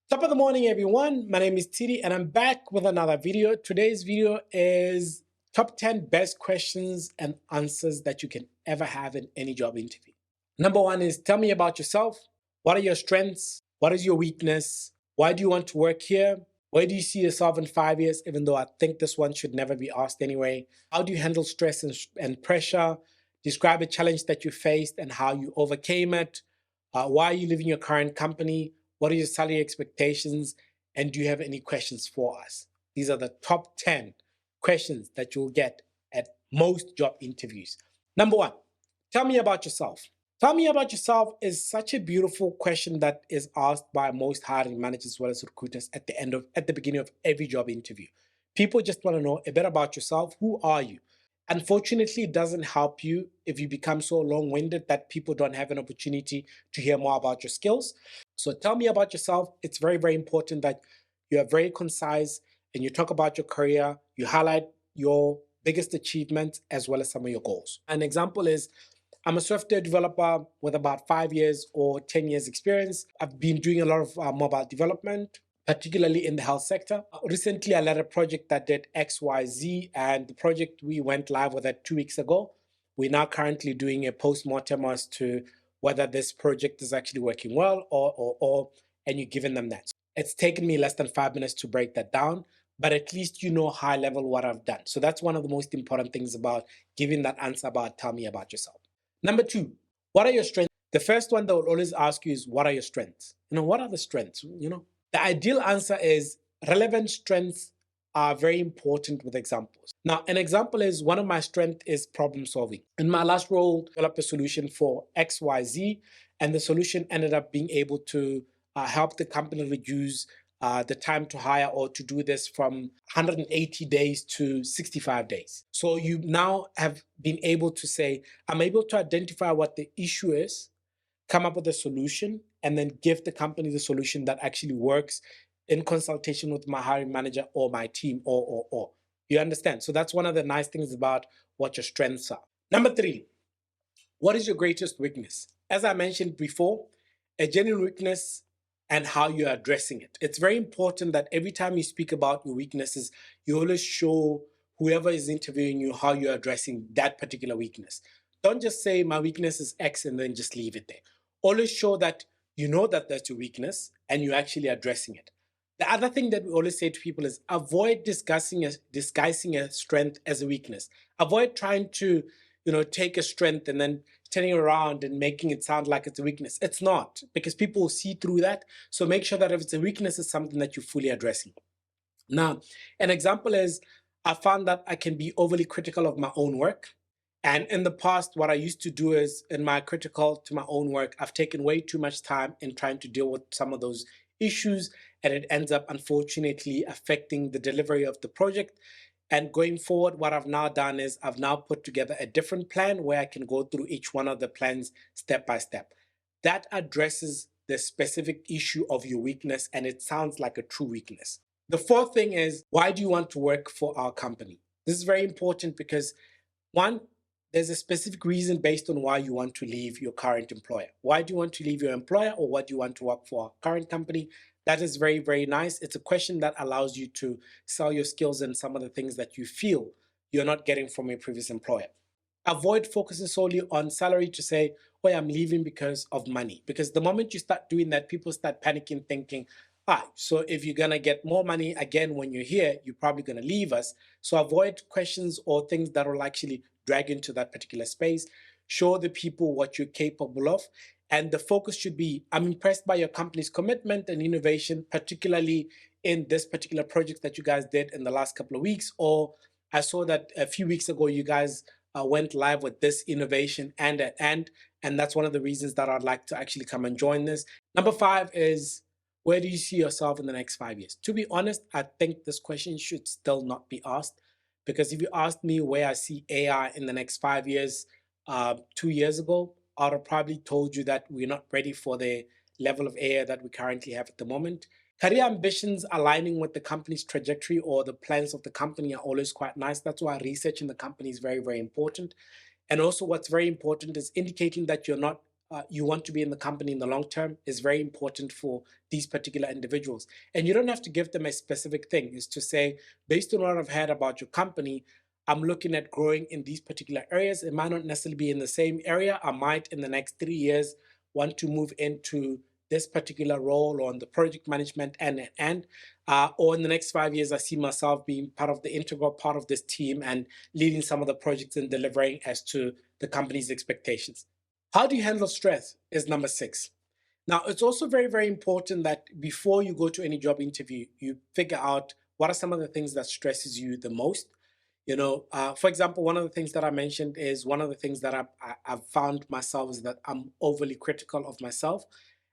Top of the morning, everyone. My name is Titi, and I'm back with another video. Today's video is top 10 best questions and answers that you can ever have in any job interview. Number one is tell me about yourself. What are your strengths? What is your weakness? Why do you want to work here? Where do you see yourself in 5 years? Even though I think this one should never be asked anyway. How do you handle stress and pressure? Describe a challenge that you faced and how you overcame it. Why are you leaving your current company? What are your salary expectations? And do you have any questions for us? These are the top 10 questions that you'll get at most job interviews. Number one, tell me about yourself. Tell me about yourself is such a beautiful question that is asked by most hiring managers as well as recruiters at the beginning of every job interview. People just want to know a bit about yourself. Who are you? Unfortunately, it doesn't help you if you become so long-winded that people don't have an opportunity to hear more about your skills. So tell me about yourself. It's very, very important that you are very concise and you talk about your career. You highlight your biggest achievements as well as some of your goals. An example is I'm a software developer with about 5 years or 10 years experience. I've been doing a lot of mobile development, particularly in the health sector. Recently, I led a project that did XYZ, and the project we went live with it 2 weeks ago. We're now currently doing a post-mortem as to whether this project is actually working well and you're giving them that. It's taken me less than 5 minutes to break that down, but at least you know high level what I've done. So that's one of the most important things about giving that answer about tell me about yourself. Number two, what are your strengths? The first one they will always ask you is what are your strengths? What are the strengths? The ideal answer is relevant strengths are very important with examples. Now, an example is one of my strengths is problem solving. In my last role, I developed a solution for XYZ, and the solution ended up being able to help the company reduce the time to hire or to do this from 180 days to 65 days. So you now have been able to say, I'm able to identify what the issue is, come up with a solution, and then give the company the solution that actually works in consultation with my hiring manager or my team or. You understand? So that's one of the nice things about what your strengths are. Number three, what is your greatest weakness? As I mentioned before, a genuine weakness and how you're addressing it. It's very important that every time you speak about your weaknesses, you always show whoever is interviewing you how you're addressing that particular weakness. Don't just say my weakness is X and then just leave it there. Always show that you know that that's your weakness and you're actually addressing it. The other thing that we always say to people is avoid disguising a strength as a weakness. Avoid trying to, take a strength and then turning it around and making it sound like it's a weakness. It's not, because people will see through that. So make sure that if it's a weakness, it's something that you're fully addressing. Now, an example is I found that I can be overly critical of my own work. And in the past, what I used to do is in my critical to my own work, I've taken way too much time in trying to deal with some of those issues. And it ends up, unfortunately, affecting the delivery of the project. And going forward, what I've now done is I've now put together a different plan where I can go through each one of the plans step by step. That addresses the specific issue of your weakness, and it sounds like a true weakness. The fourth thing is, why do you want to work for our company? This is very important because, one, there's a specific reason based on why you want to leave your current employer. Why do you want to leave your employer, or what do you want to work for our current company? That is very, very nice. It's a question that allows you to sell your skills and some of the things that you feel you're not getting from your previous employer. Avoid focusing solely on salary to say, oh, I'm leaving because of money. Because the moment you start doing that, people start panicking, thinking, so if you're going to get more money again when you're here, you're probably going to leave us. So avoid questions or things that will actually drag into that particular space. Show the people what you're capable of. And the focus should be, I'm impressed by your company's commitment and innovation, particularly in this particular project that you guys did in the last couple of weeks. Or I saw that a few weeks ago, you guys went live with this innovation and that's one of the reasons that I'd like to actually come and join this. Number five is, where do you see yourself in the next 5 years? To be honest, I think this question should still not be asked, because if you asked me where I see AI in the next 5 years, 2 years ago, I'd have probably told you that we're not ready for the level of AI that we currently have at the moment. Career ambitions aligning with the company's trajectory or the plans of the company are always quite nice. That's why researching the company is very, very important. And also what's very important is indicating that you're not you want to be in the company in the long term is very important for these particular individuals. And you don't have to give them a specific thing. It's to say, based on what I've heard about your company, I'm looking at growing in these particular areas. It might not necessarily be in the same area. I might, in the next 3 years, want to move into this particular role or on the project management or in the next 5 years, I see myself being part of the integral part of this team and leading some of the projects and delivering as to the company's expectations. How do you handle stress is number 6. Now, it's also very, very important that before you go to any job interview, you figure out what are some of the things that stresses you the most. For example, one of the things that I mentioned is one of the things that I've found myself is that I'm overly critical of myself.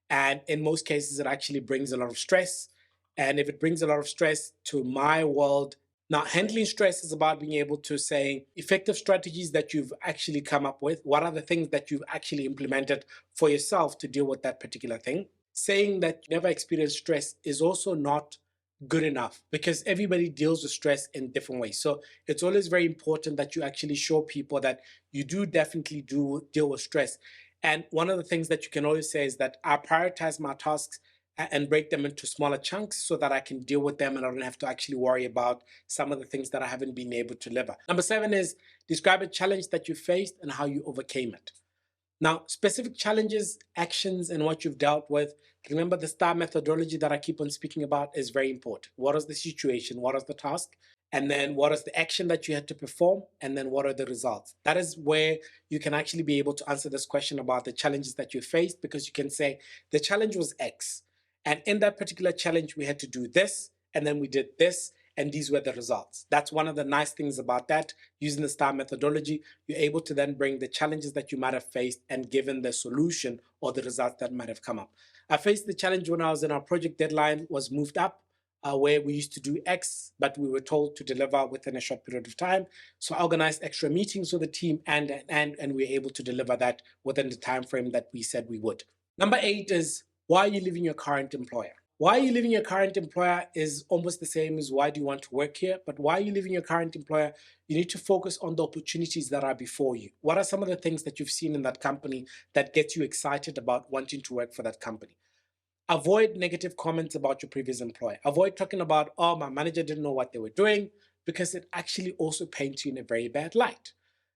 And in most cases, it actually brings a lot of stress. And if it brings a lot of stress to my world, now handling stress is about being able to say effective strategies that you've actually come up with. What are the things that you've actually implemented for yourself to deal with that particular thing? Saying that you never experience stress is also not good enough because everybody deals with stress in different ways. So it's always very important that you actually show people that you do definitely do deal with stress. And one of the things that you can always say is that I prioritize my tasks and break them into smaller chunks so that I can deal with them and I don't have to actually worry about some of the things that I haven't been able to deliver. Number 7 is describe a challenge that you faced and how you overcame it. Now, specific challenges, actions, and what you've dealt with. Remember, the STAR methodology that I keep on speaking about is very important. What is the situation? What is the task? And then what is the action that you had to perform? And then what are the results? That is where you can actually be able to answer this question about the challenges that you faced, because you can say the challenge was X. And in that particular challenge, we had to do this, and then we did this, and these were the results. That's one of the nice things about that. Using the STAR methodology, you're able to then bring the challenges that you might have faced and given the solution or the results that might have come up. I faced the challenge when I was in our project deadline was moved up, where we used to do X, but we were told to deliver within a short period of time. So I organized extra meetings with the team and we were able to deliver that within the time frame that we said we would. Number 8 is, why are you leaving your current employer? Why are you leaving your current employer is almost the same as why do you want to work here, but why are you leaving your current employer? You need to focus on the opportunities that are before you. What are some of the things that you've seen in that company that gets you excited about wanting to work for that company? Avoid negative comments about your previous employer. Avoid talking about, oh, my manager didn't know what they were doing, because it actually also paints you in a very bad light.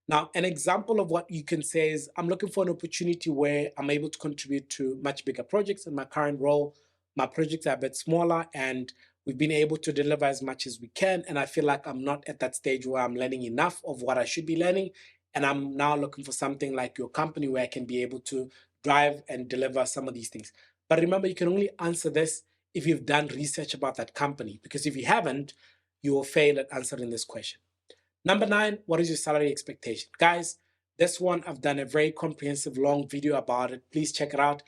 Now, an example of what you can say is, I'm looking for an opportunity where I'm able to contribute to much bigger projects. In my current role, my projects are a bit smaller and we've been able to deliver as much as we can. And I feel like I'm not at that stage where I'm learning enough of what I should be learning. And I'm now looking for something like your company where I can be able to drive and deliver some of these things. But remember, you can only answer this if you've done research about that company, because if you haven't, you will fail at answering this question. Number 9, what is your salary expectation? Guys, this one, I've done a very comprehensive long video about it. Please check it out.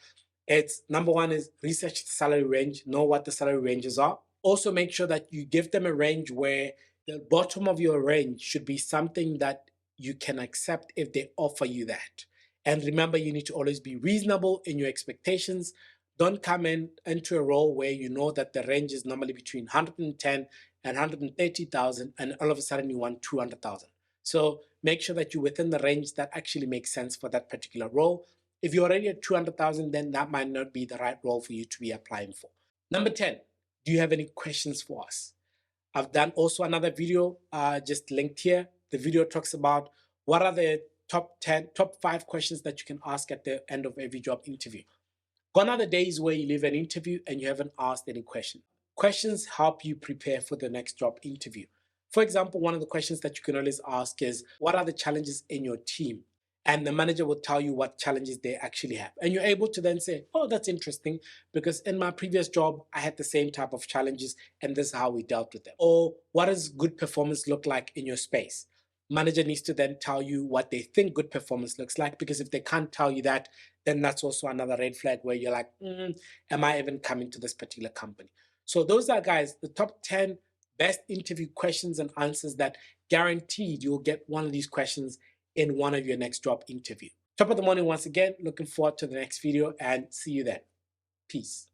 It's number 1 is research the salary range, know what the salary ranges are. Also make sure that you give them a range where the bottom of your range should be something that you can accept if they offer you that. And remember, you need to always be reasonable in your expectations. Don't come into a role where you know that the range is normally between 110 and 130,000 and all of a sudden you want 200,000. So make sure that you're within the range that actually makes sense for that particular role. If you're already at 200,000, then that might not be the right role for you to be applying for. Number 10, do you have any questions for us? I've done also another video just linked here. The video talks about what are the top 5 questions that you can ask at the end of every job interview. Gone are the days where you leave an interview and you haven't asked any questions. Questions help you prepare for the next job interview. For example, one of the questions that you can always ask is, what are the challenges in your team? And the manager will tell you what challenges they actually have. And you're able to then say, oh, that's interesting, because in my previous job, I had the same type of challenges and this is how we dealt with them. Or what does good performance look like in your space? Manager needs to then tell you what they think good performance looks like, because if they can't tell you that, then that's also another red flag where you're like, am I even coming to this particular company? So those are, guys, the top 10 best interview questions and answers that guaranteed you'll get one of these questions in one of your next job interview. Top of the morning once again, looking forward to the next video and see you then. Peace.